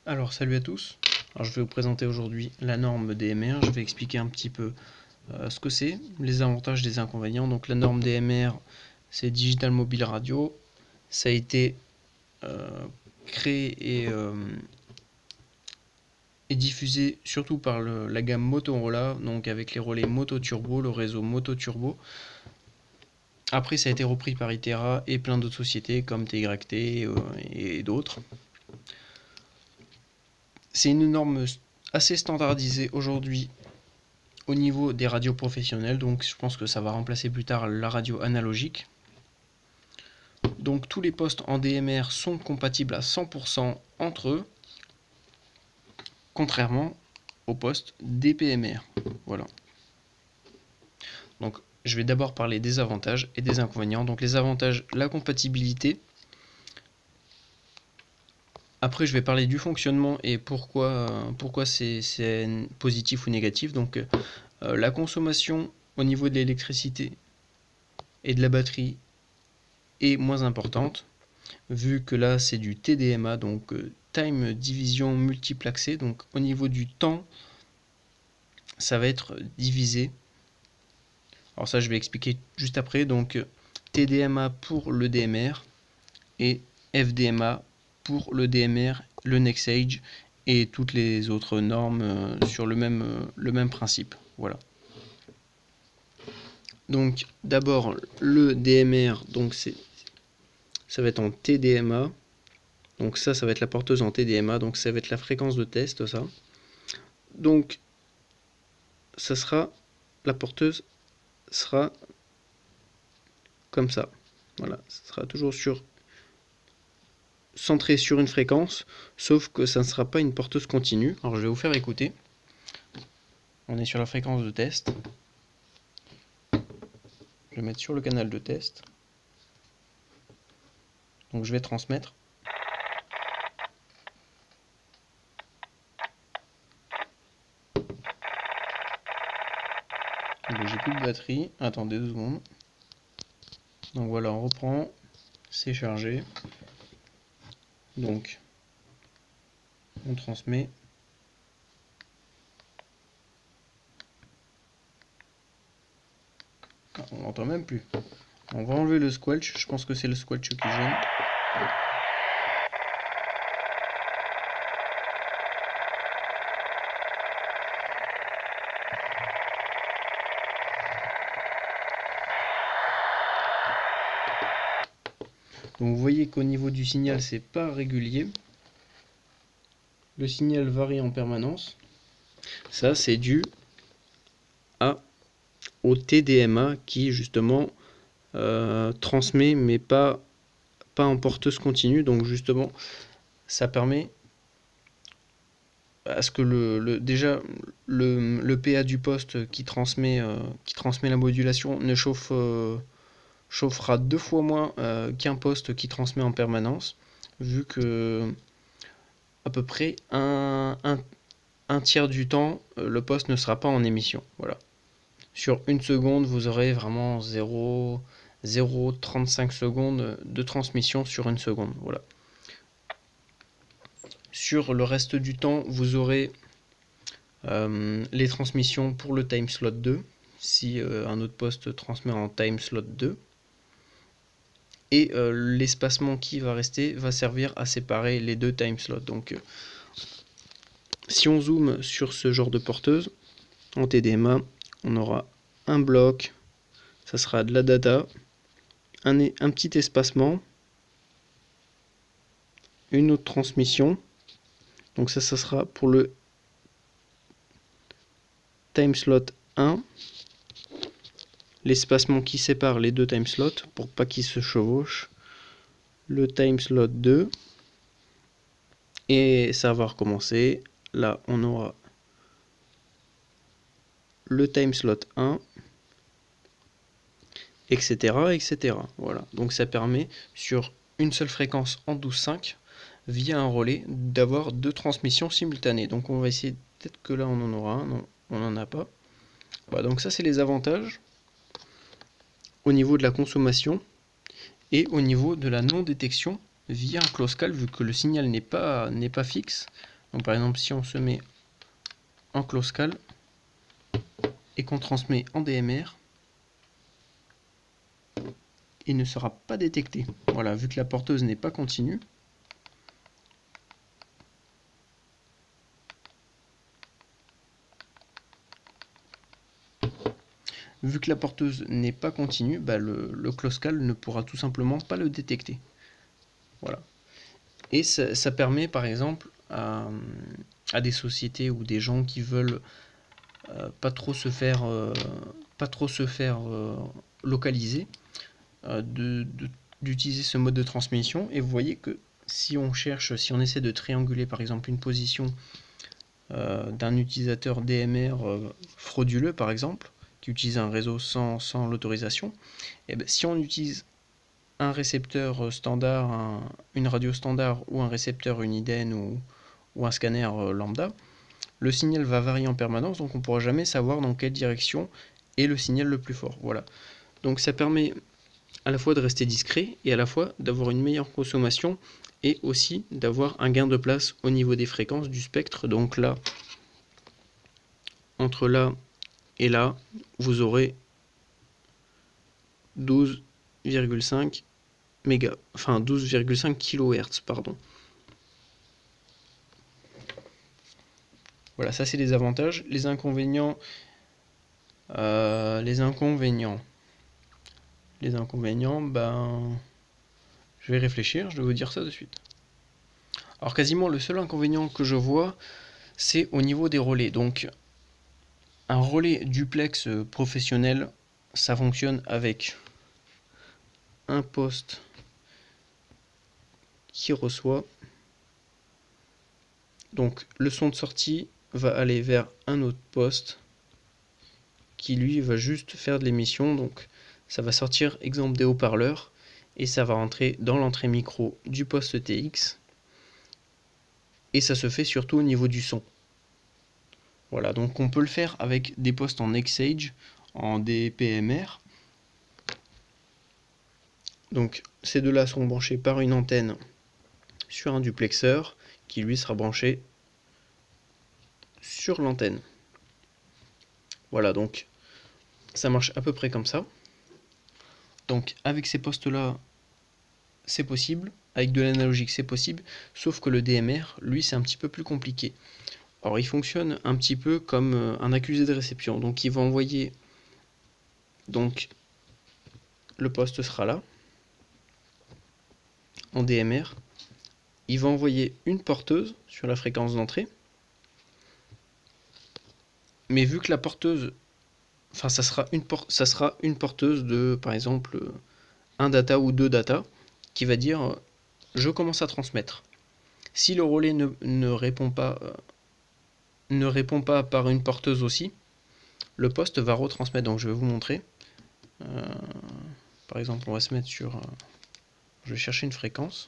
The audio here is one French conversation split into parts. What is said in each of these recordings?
Alors salut à tous, alors, je vais vous présenter aujourd'hui la norme DMR, je vais expliquer un petit peu ce que c'est, les avantages et les inconvénients. Donc la norme DMR c'est Digital Mobile Radio, ça a été créé et diffusé surtout par la gamme Motorola, donc avec les relais Moto Turbo, le réseau Moto Turbo. Après ça a été repris par Itera et plein d'autres sociétés comme TYT et d'autres. C'est une norme assez standardisée aujourd'hui au niveau des radios professionnelles, donc je pense que ça va remplacer plus tard la radio analogique. Donc tous les postes en DMR sont compatibles à 100% entre eux, contrairement aux postes DPMR. Voilà. Donc je vais d'abord parler des avantages et des inconvénients. Donc les avantages, la compatibilité. Après je vais parler du fonctionnement et pourquoi c'est positif ou négatif. Donc la consommation au niveau de l'électricité et de la batterie est moins importante, vu que là c'est du TDMA, donc Time Division Multiplexé, donc au niveau du temps ça va être divisé. Alors ça je vais expliquer juste après. Donc TDMA pour le DMR et FDMA pour le DMR, le NextEdge et toutes les autres normes sur le même principe. Voilà. Donc d'abord le DMR, donc ça va être en TDMA. Donc ça va être la porteuse en TDMA, donc ça va être la fréquence de test, ça. Donc ça sera, la porteuse sera comme ça. Voilà, ça sera toujours centré sur une fréquence, sauf que ça ne sera pas une porteuse continue. Alors je vais vous faire écouter. On est sur la fréquence de test. Je vais mettre sur le canal de test. Donc je vais transmettre. J'ai plus de batterie. Attendez 2 secondes. Donc voilà, on reprend. C'est chargé. Donc on transmet. On n'entend même plus. On va enlever le squelch. Je pense que c'est le squelch qui gêne. Donc vous voyez qu'au niveau du signal, c'est pas régulier. Le signal varie en permanence. Ça, c'est dû au TDMA qui justement transmet, mais pas en porteuse continue. Donc justement, ça permet à ce que déjà le PA du poste qui transmet la modulation ne chauffera 2 fois moins qu'un poste qui transmet en permanence, vu que à peu près un tiers du temps, le poste ne sera pas en émission. Voilà. Sur une seconde, vous aurez vraiment 0,35 secondes de transmission sur une seconde. Voilà. Sur le reste du temps, vous aurez les transmissions pour le time slot 2, si un autre poste transmet en time slot 2. Et l'espacement qui va rester va servir à séparer les deux time slots. Donc si on zoome sur ce genre de porteuse en TDMA, on aura un bloc, ça sera de la data, un petit espacement, une autre transmission. Donc ça sera pour le time slot 1, l'espacement qui sépare les deux time slots pour pas qu'ils se chevauchent, le time slot 2, et ça va recommencer. Là on aura le time slot 1, etc. etc. Voilà. Donc ça permet sur une seule fréquence en 12.5 via un relais d'avoir 2 transmissions simultanées. Donc on va essayer, peut-être que là on en aura un, non, on n'en a pas. Voilà, donc ça c'est les avantages au niveau de la consommation et au niveau de la non-détection via un close call, vu que le signal n'est pas fixe. Donc par exemple, si on se met en close call et qu'on transmet en DMR, il ne sera pas détecté. Voilà, vu que la porteuse n'est pas continue. Vu que la porteuse n'est pas continue, bah le close call ne pourra tout simplement pas le détecter. Voilà. Et ça permet par exemple à des sociétés ou des gens qui veulent pas trop se faire localiser, d'utiliser ce mode de transmission. Et vous voyez que si on essaie de trianguler par exemple une position d'un utilisateur DMR frauduleux par exemple, qui utilise un réseau sans l'autorisation, et bien, si on utilise un récepteur standard, une radio standard ou un récepteur Uniden ou un scanner lambda, le signal va varier en permanence, donc on ne pourra jamais savoir dans quelle direction est le signal le plus fort. Voilà. Donc ça permet à la fois de rester discret et à la fois d'avoir une meilleure consommation et aussi d'avoir un gain de place au niveau des fréquences du spectre. Donc là, entre là et là, vous aurez 12,5 mégas, enfin 12,5 kHz, pardon. Voilà, ça c'est les avantages. Les inconvénients, ben, je vais réfléchir, je vais vous dire ça de suite. Alors quasiment le seul inconvénient que je vois, c'est au niveau des relais. Donc un relais duplex professionnel, ça fonctionne avec un poste qui reçoit. Donc le son de sortie va aller vers un autre poste qui lui va juste faire de l'émission. Donc ça va sortir exemple des haut-parleurs et ça va rentrer dans l'entrée micro du poste TX. Et ça se fait surtout au niveau du son. Voilà, donc on peut le faire avec des postes en X-Age, en DPMR. Donc ces deux-là sont branchés par une antenne sur un duplexeur qui lui sera branché sur l'antenne. Voilà, donc ça marche à peu près comme ça. Donc avec ces postes-là, c'est possible. Avec de l'analogique, c'est possible. Sauf que le DMR, lui, c'est un petit peu plus compliqué. Alors il fonctionne un petit peu comme un accusé de réception. Donc il va envoyer, donc le poste sera là, en DMR. Il va envoyer une porteuse sur la fréquence d'entrée. Mais vu que la porteuse, enfin ça sera une porteuse de, par exemple, un data ou deux data, qui va dire je commence à transmettre. Si le relais ne répond pas par une porteuse aussi, le poste va retransmettre. Donc je vais vous montrer. Par exemple, on va se mettre sur... je vais chercher une fréquence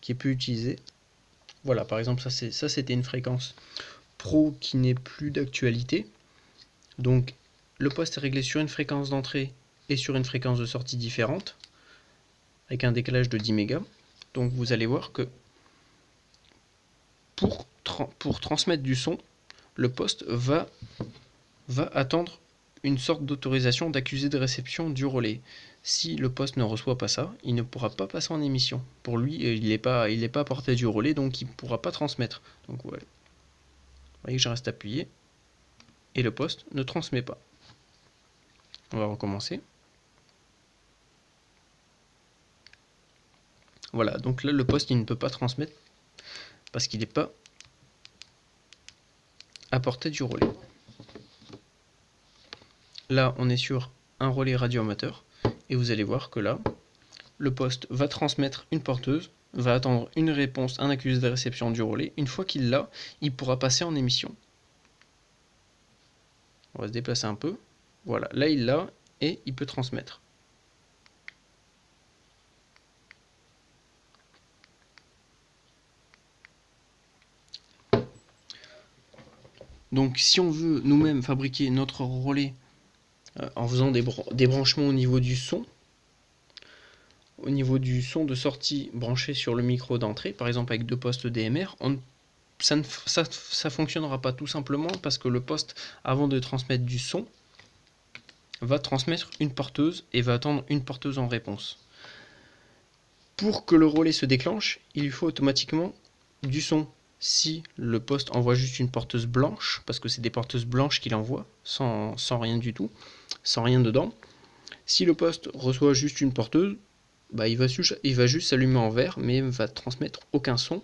qui est plus utilisée. Voilà, par exemple, ça c'était une fréquence pro qui n'est plus d'actualité. Donc le poste est réglé sur une fréquence d'entrée et sur une fréquence de sortie différente, avec un décalage de 10 mégas. Donc vous allez voir que pour transmettre du son, le poste va attendre une sorte d'autorisation d'accusé de réception du relais. Si le poste ne reçoit pas ça, il ne pourra pas passer en émission. Pour lui, il n'est pas à portée du relais, donc il ne pourra pas transmettre. Donc voilà. Vous voyez que je reste appuyé et le poste ne transmet pas. On va recommencer. Voilà, donc là le poste il ne peut pas transmettre parce qu'il n'est pas à portée du relais. Là on est sur un relais radioamateur et vous allez voir que là le poste va transmettre une porteuse, va attendre une réponse, un accusé de réception du relais. Une fois qu'il l'a, il pourra passer en émission. On va se déplacer un peu. Voilà, là il l'a et il peut transmettre. Donc si on veut nous-mêmes fabriquer notre relais en faisant des branchements au niveau du son de sortie branché sur le micro d'entrée, par exemple avec deux postes DMR, on ne ça fonctionnera pas tout simplement parce que le poste, avant de transmettre du son, va transmettre une porteuse et va attendre une porteuse en réponse. Pour que le relais se déclenche, il lui faut automatiquement du son. Si le poste envoie juste une porteuse blanche, parce que c'est des porteuses blanches qu'il envoie, sans rien du tout, sans rien dedans, si le poste reçoit juste une porteuse, bah il va juste s'allumer en vert, mais il va transmettre aucun son.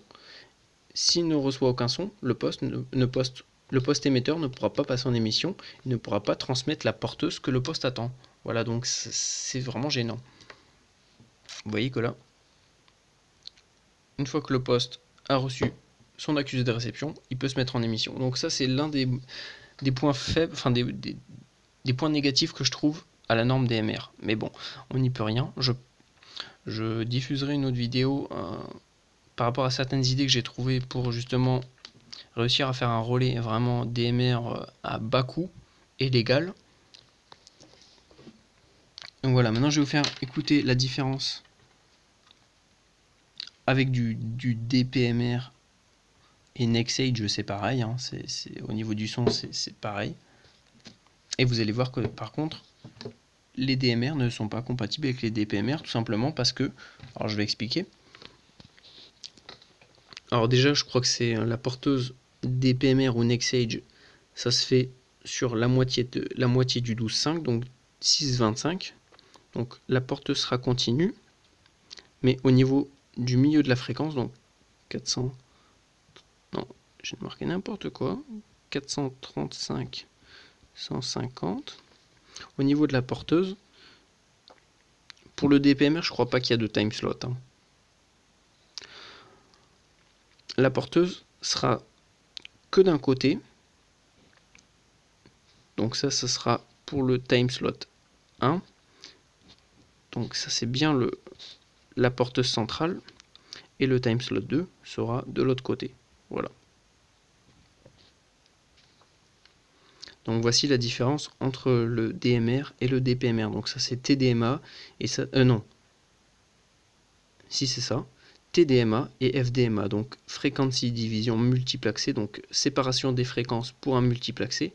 S'il ne reçoit aucun son, le poste émetteur ne pourra pas passer en émission, il ne pourra pas transmettre la porteuse que le poste attend. Voilà, donc c'est vraiment gênant. Vous voyez que là, une fois que le poste a reçu son accusé de réception, il peut se mettre en émission. Donc ça, c'est l'un des points faibles, enfin des points négatifs que je trouve à la norme DMR. Mais bon, on n'y peut rien. Je diffuserai une autre vidéo par rapport à certaines idées que j'ai trouvées pour justement réussir à faire un relais vraiment DMR à bas coût et légal. Donc voilà, maintenant je vais vous faire écouter la différence avec du DPMR et NextSage, c'est pareil, hein, au niveau du son c'est pareil. Et vous allez voir que par contre, les DMR ne sont pas compatibles avec les DPMR, tout simplement parce que, alors je vais expliquer. Alors déjà, je crois que c'est la porteuse DPMR ou NextSage, ça se fait sur la moitié du 12.5, donc 6.25. Donc la porteuse sera continue, mais au niveau du milieu de la fréquence, donc 400, non, j'ai marqué n'importe quoi, 435, 150. Au niveau de la porteuse, pour le DPMR, je crois pas qu'il y a de time slot. Hein. La porteuse sera que d'un côté, donc ça sera pour le time slot 1. Donc ça c'est bien la porteuse centrale, et le time slot 2 sera de l'autre côté. Voilà. Donc voici la différence entre le DMR et le DPMR. Donc ça c'est TDMA et ça non. Si c'est ça, TDMA et FDMA. Donc frequency division multiplexée, donc séparation des fréquences pour un multiplexé.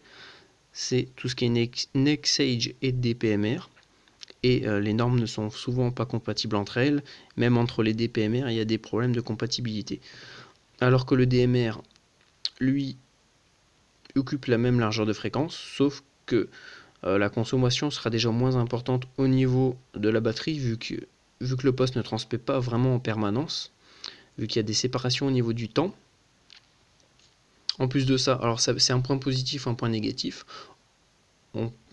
C'est tout ce qui est NextSage et DPMR. Et les normes ne sont souvent pas compatibles entre elles. Même entre les DPMR, il y a des problèmes de compatibilité. Alors que le DMR, lui, occupe la même largeur de fréquence, sauf que la consommation sera déjà moins importante au niveau de la batterie, vu que le poste ne transmet pas vraiment en permanence, vu qu'il y a des séparations au niveau du temps. En plus de ça, alors c'est un point positif, un point négatif,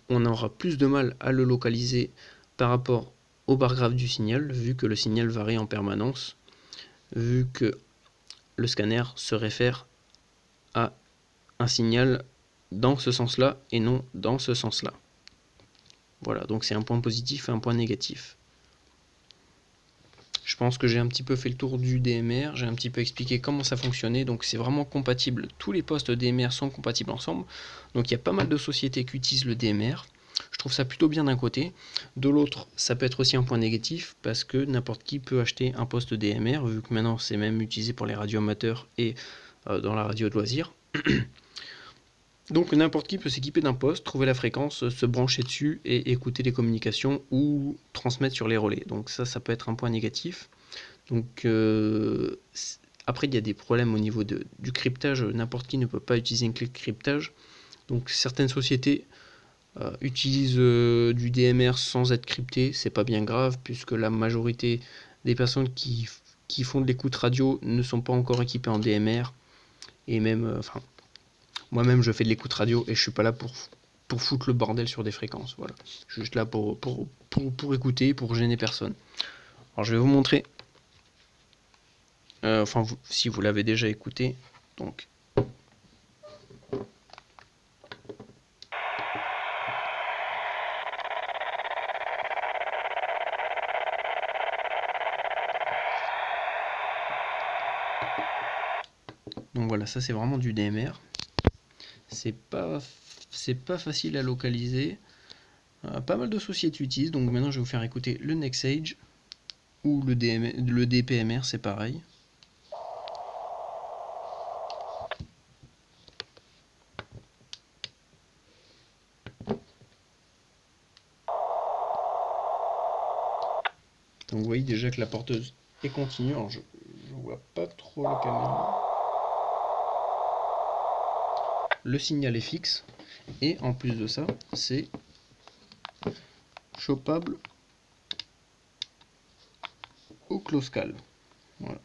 on aura plus de mal à le localiser par rapport au bar graphe du signal, vu que le signal varie en permanence, vu que le scanner se réfère à un signal dans ce sens-là et non dans ce sens-là. Voilà, donc c'est un point positif et un point négatif. Je pense que j'ai un petit peu fait le tour du DMR, j'ai un petit peu expliqué comment ça fonctionnait, donc c'est vraiment compatible, tous les postes DMR sont compatibles ensemble, donc il y a pas mal de sociétés qui utilisent le DMR, je trouve ça plutôt bien d'un côté, de l'autre ça peut être aussi un point négatif, parce que n'importe qui peut acheter un poste DMR, vu que maintenant c'est même utilisé pour les radios amateurs et dans la radio de loisirs. Donc n'importe qui peut s'équiper d'un poste, trouver la fréquence, se brancher dessus et écouter les communications ou transmettre sur les relais. Donc ça peut être un point négatif. Donc après il y a des problèmes au niveau du cryptage, n'importe qui ne peut pas utiliser une clé de cryptage. Donc certaines sociétés utilisent du DMR sans être crypté, c'est pas bien grave puisque la majorité des personnes qui font de l'écoute radio ne sont pas encore équipées en DMR et même moi-même je fais de l'écoute radio et je suis pas là pour foutre le bordel sur des fréquences, voilà. Je suis juste là pour écouter, pour gêner personne. Alors je vais vous montrer, si vous l'avez déjà écouté, donc. Donc voilà, ça c'est vraiment du DMR. C'est pas facile à localiser. Pas mal de sociétés utilisent, donc maintenant je vais vous faire écouter le NextSage ou le DPMR, c'est pareil. Donc vous voyez déjà que la porteuse est continue. Alors je vois pas trop la caméra. Le signal est fixe. Et en plus de ça, c'est chopable au close call. Voilà.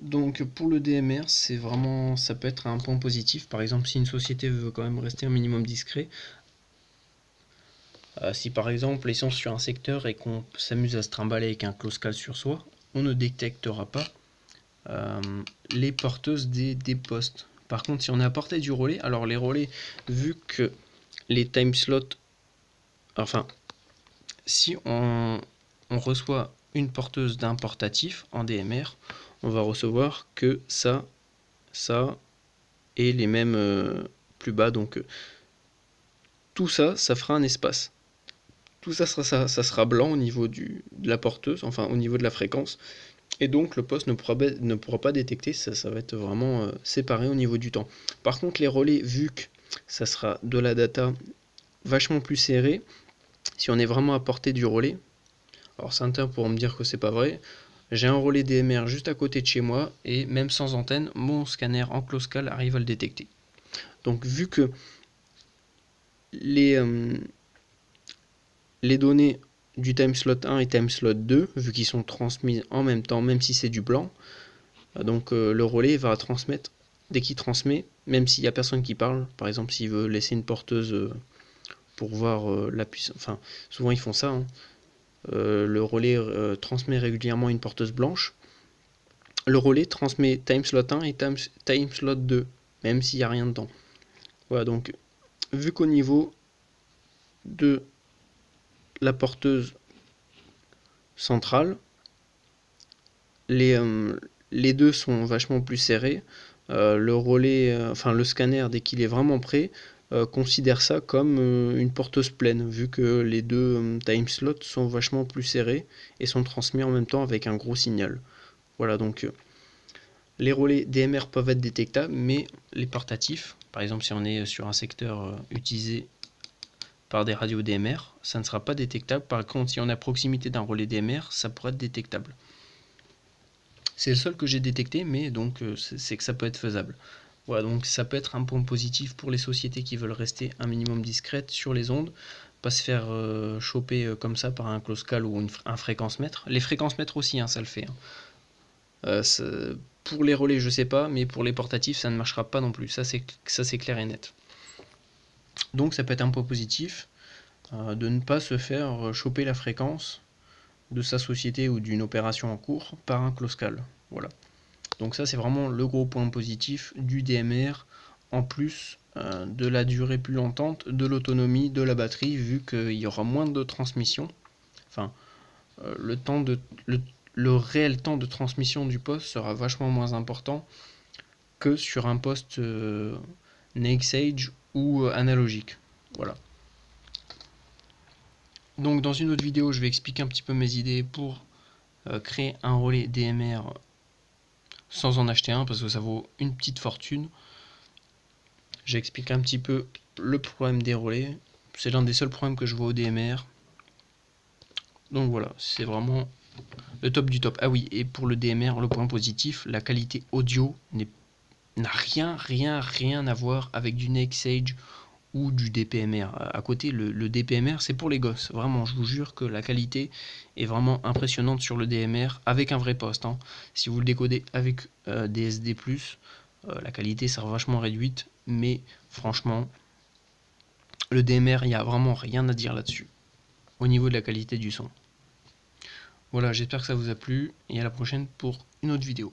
Donc pour le DMR, c'est vraiment, ça peut être un point positif. Par exemple, si une société veut quand même rester un minimum discret, si par exemple ils sont sur un secteur et qu'on s'amuse à se trimballer avec un close call sur soi, on ne détectera pas les porteuses des postes. Par contre, si on est à portée du relais, alors les relais, vu que les time slots, enfin, si on reçoit une porteuse d'un portatif en DMR, on va recevoir que ça et les mêmes plus bas. Donc tout ça, ça fera un espace. Tout ça sera blanc au niveau de la porteuse, enfin au niveau de la fréquence. Et donc le poste ne pourra pas détecter, ça va être vraiment séparé au niveau du temps. Par contre les relais, vu que ça sera de la data vachement plus serrée, si on est vraiment à portée du relais, alors certains pourront me dire que c'est pas vrai, j'ai un relais DMR juste à côté de chez moi et même sans antenne, mon scanner en close call arrive à le détecter. Donc vu que les données du timeslot 1 et timeslot 2, vu qu'ils sont transmis en même temps, même si c'est du blanc, donc le relais va transmettre, dès qu'il transmet, même s'il n'y a personne qui parle, par exemple s'il veut laisser une porteuse pour voir la puissance, enfin souvent ils font ça, hein. Le relais transmet régulièrement une porteuse blanche, le relais transmet timeslot 1 et timeslot 2, même s'il n'y a rien dedans. Voilà, donc vu qu'au niveau de la porteuse centrale, les deux sont vachement plus serrés. Le relais, enfin le scanner, dès qu'il est vraiment prêt, considère ça comme une porteuse pleine, vu que les deux time slots sont vachement plus serrés et sont transmis en même temps avec un gros signal. Voilà, donc les relais DMR peuvent être détectables, mais les portatifs, par exemple si on est sur un secteur utilisé par des radios DMR, ça ne sera pas détectable. Par contre, si on est à proximité d'un relais DMR, ça pourrait être détectable. C'est le seul que j'ai détecté, mais donc c'est que ça peut être faisable. Voilà, donc ça peut être un point positif pour les sociétés qui veulent rester un minimum discrètes sur les ondes, pas se faire choper comme ça par un close call ou un fréquence mètre. Les fréquences mètres aussi, hein, ça le fait. Hein. Pour les relais, je sais pas, mais pour les portatifs, ça ne marchera pas non plus. Ça, c'est clair et net. Donc ça peut être un point positif de ne pas se faire choper la fréquence de sa société ou d'une opération en cours par un close call. Voilà. Donc ça c'est vraiment le gros point positif du DMR, en plus de la durée plus longtemps, de l'autonomie de la batterie, vu qu'il y aura moins de transmission. Enfin, le réel temps de transmission du poste sera vachement moins important que sur un poste NXH ou analogique. Voilà. Donc dans une autre vidéo, je vais expliquer un petit peu mes idées pour créer un relais DMR sans en acheter un, parce que ça vaut une petite fortune. J'explique un petit peu le problème des relais. C'est l'un des seuls problèmes que je vois au DMR. Donc voilà, c'est vraiment le top du top. Ah oui, et pour le DMR, le point positif, la qualité audio n'a rien à voir avec du NXH ou du DPMR. À côté, le DPMR, c'est pour les gosses. Vraiment, je vous jure que la qualité est vraiment impressionnante sur le DMR avec un vrai poste. Hein. Si vous le décodez avec des SD+, la qualité sera vachement réduite. Mais franchement, le DMR, il n'y a vraiment rien à dire là-dessus. Au niveau de la qualité du son. Voilà, j'espère que ça vous a plu. Et à la prochaine pour une autre vidéo.